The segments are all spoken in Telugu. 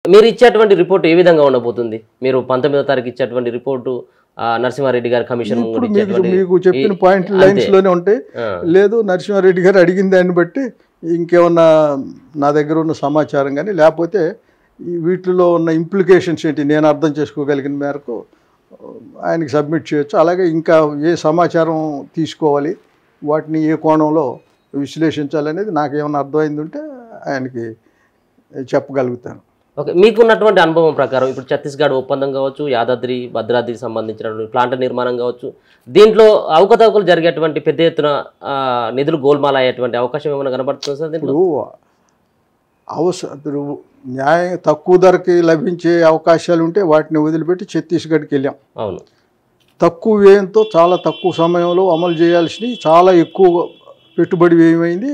మీరు ఇచ్చేటువంటి రిపోర్ట్ ఏ విధంగా ఉండబోతుంది? మీరు 19వ తారీఖు ఇచ్చేటువంటి రిపోర్టు నరసింహారెడ్డి గారి కమిషన్ మీకు చెప్పిన పాయింట్ లైన్స్ లోనే ఉంటాయి. లేదు నరసింహారెడ్డి గారు అడిగిన దాన్ని బట్టి ఇంకేమన్నా నా దగ్గర ఉన్న సమాచారం కానీ లేకపోతే వీటిలో ఉన్న ఇంప్లికేషన్స్ ఏంటి నేను అర్థం చేసుకోగలిగిన మేరకు ఆయనకి సబ్మిట్ చేయొచ్చు. అలాగే ఇంకా ఏ సమాచారం తీసుకోవాలి, వాటిని ఏ కోణంలో విశ్లేషించాలనేది నాకేమన్నా అర్థమైంది ఉంటే ఆయనకి చెప్పగలుగుతాను. ఓకే, మీకున్నటువంటి అనుభవం ప్రకారం ఇప్పుడు ఛత్తీస్గఢ్ ఒప్పందం కావచ్చు, యాదాద్రి భద్రాద్రికి సంబంధించినటువంటి ప్లాంట్ నిర్మాణం కావచ్చు, దీంట్లో అవకతవకలు జరిగేటువంటి పెద్ద ఎత్తున నిధులు గోల్మాల అయ్యేటువంటి అవకాశం ఏమైనా కనబడుతుంది సార్? దీంట్లో ఇప్పుడు న్యాయం తక్కువ ధరకి లభించే అవకాశాలు ఉంటే వాటిని వదిలిపెట్టి ఛత్తీస్గఢ్కి వెళ్ళాం. అవును, తక్కువ వ్యయంతో చాలా తక్కువ సమయంలో అమలు చేయాల్సినవి చాలా ఎక్కువ పెట్టుబడి వ్యయమైంది,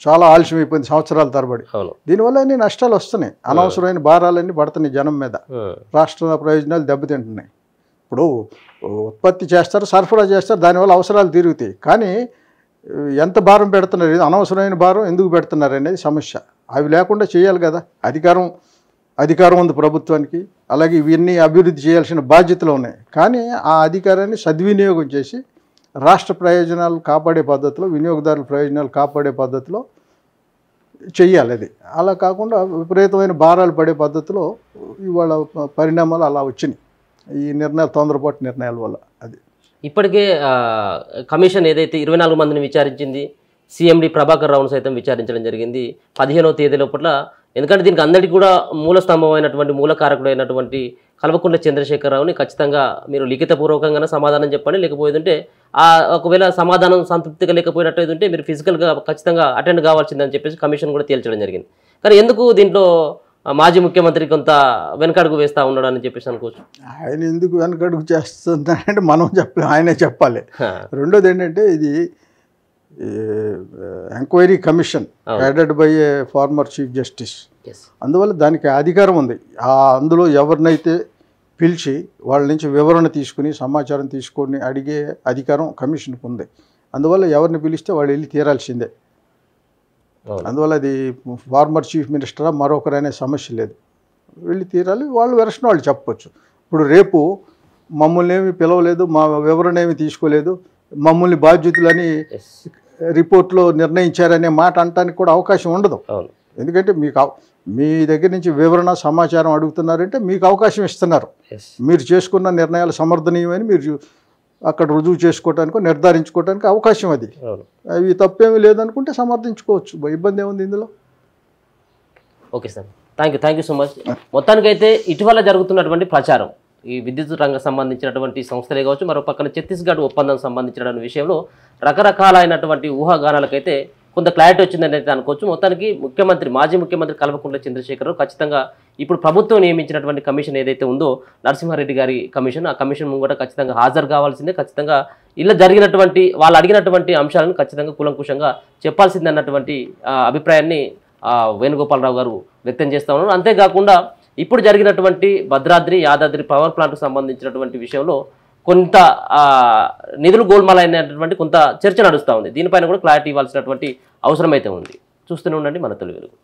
చాలా ఆలస్యం అయిపోయింది సంవత్సరాల తరబడి. దీనివల్ల అన్ని నష్టాలు వస్తున్నాయి, అనవసరమైన భారాలన్నీ పడుతున్నాయి జనం మీద, రాష్ట్ర ప్రయోజనాలు దెబ్బతింటున్నాయి. ఇప్పుడు ఉత్పత్తి చేస్తారు, సరఫరా చేస్తారు, దానివల్ల అవసరాలు తీరుగుతాయి. కానీ ఎంత భారం పెడుతున్నారు, అనవసరమైన భారం ఎందుకు పెడుతున్నారు అనేది సమస్య. అవి లేకుండా చేయాలి కదా, అధికారం ఉంది ప్రభుత్వానికి. అలాగే ఇవన్నీ అభివృద్ధి చేయాల్సిన బాధ్యతలు ఉన్నాయి. కానీ ఆ అధికారాన్ని సద్వినియోగం చేసి రాష్ట్ర ప్రయోజనాలు కాపాడే పద్ధతిలో, వినియోగదారుల ప్రయోజనాలు కాపాడే పద్ధతిలో చెయ్యాలి. అది అలా కాకుండా విపరీతమైన భారాలు పడే పద్ధతిలో ఇవాళ పరిణామాలు అలా వచ్చినాయి ఈ నిర్ణయాలు, తొందరపాటు నిర్ణయాల వల్ల. అది ఇప్పటికే కమిషన్ ఏదైతే 24 మందిని విచారించింది, సిఎండి ప్రభాకర్ రావును సైతం విచారించడం జరిగింది 15వ తేదీ లోపల. ఎందుకంటే దీనికి అందరికీ కూడా మూల స్తంభమైనటువంటి మూలకారకుడైనటువంటి కల్వకుంట్ల చంద్రశేఖరరావుని ఖచ్చితంగా మీరు లిఖితపూర్వకంగానే సమాధానం చెప్పండి, లేకపోతుంటే ఒకవేళ సమాధానం సంతృప్తిగా లేకపోయినట్టు మీరు ఫిజికల్గా ఖచ్చితంగా అటెండ్ కావాల్సిందని చెప్పేసి కమిషన్ కూడా తేల్చడం జరిగింది. కానీ ఎందుకు దీంట్లో మాజీ ముఖ్యమంత్రి కొంత వెనకడుగు వేస్తూ ఉన్నాడు అని చెప్పేసి అనుకోవచ్చు? ఆయన ఎందుకు వెనకడుగు చేస్తుందంటే మనం చెప్పలేం, ఆయనే చెప్పాలి. రెండోది ఏంటంటే ఇది enquiry commission headed by a former chief justice, అందువల్ల దానికి అధికారం ఉంది. అందులో ఎవరినైతే పిలిచి వాళ్ళ నుంచి వివరణ తీసుకుని సమాచారం తీసుకొని అడిగే అధికారం కమిషన్కి ఉంది. అందువల్ల ఎవరిని పిలిస్తే వాళ్ళు వెళ్ళి తీరాల్సిందే. అందువల్ల అది ఫార్మర్ చీఫ్ మినిస్టరా మరొకరనే సమస్య లేదు, వెళ్ళి తీరాలి. వాళ్ళు వెర్షన్ వాళ్ళు చెప్పవచ్చు. ఇప్పుడు రేపు మమ్మల్ని ఏమి పిలవలేదు, మా వివరణ ఏమి తీసుకోలేదు, మమ్మల్ని బాధ్యతలని రిపోర్ట్లో నిర్ణయించారనే మాట అనడానికి కూడా అవకాశం ఉండదు. ఎందుకంటే మీ దగ్గర నుంచి వివరణ సమాచారం అడుగుతున్నారంటే మీకు అవకాశం ఇస్తున్నారు. మీరు చేసుకున్న నిర్ణయాలు సమర్థనీయమని మీరు అక్కడ రుజువు చేసుకోవటానికి, నిర్ధారించుకోవడానికి అవకాశం అది. అవి తప్పేమీ లేదనుకుంటే సమర్థించుకోవచ్చు, ఇబ్బంది ఏముంది ఇందులో. Okay sir, thank you so much. మొత్తానికైతే ఇటీవల జరుగుతున్నటువంటి ప్రచారం, ఈ విద్యుత్ రంగం సంబంధించినటువంటి సంస్థలే కావచ్చు, మరో పక్కన ఛత్తీస్గఢ్ ఒప్పందం సంబంధించిన విషయంలో రకరకాలైనటువంటి ఊహాగానాలకైతే కొంత క్లారిటీ వచ్చిందని అయితే అనుకోవచ్చు. మొత్తానికి మాజీ ముఖ్యమంత్రి కల్వకుంట్ల చంద్రశేఖరరావు ఖచ్చితంగా ఇప్పుడు ప్రభుత్వం నియమించినటువంటి కమిషన్ ఏదైతే ఉందో నరసింహారెడ్డి గారి కమిషన్, ఆ కమిషన్ ముంగట ఖచ్చితంగా హాజరు కావాల్సిందే. ఖచ్చితంగా ఇలా జరిగినటువంటి వాళ్ళు అడిగినటువంటి అంశాలను ఖచ్చితంగా కూలంకుషంగా చెప్పాల్సిందే అన్నటువంటి అభిప్రాయాన్ని వేణుగోపాలరావు గారు వ్యక్తం చేస్తూ ఉన్నారు. అంతేకాకుండా ఇప్పుడు జరిగినటువంటి భద్రాద్రి యాదాద్రి పవర్ ప్లాంట్కు సంబంధించినటువంటి విషయంలో కొంత నిధులు గోల్మాల అయినటువంటి కొంత చర్చ నడుస్తూ ఉంది. దీనిపైన కూడా క్లారిటీ ఇవ్వాల్సినటువంటి అవసరం అయితే ఉంది. చూస్తూనే ఉండండి మన తొలి వెలుగు.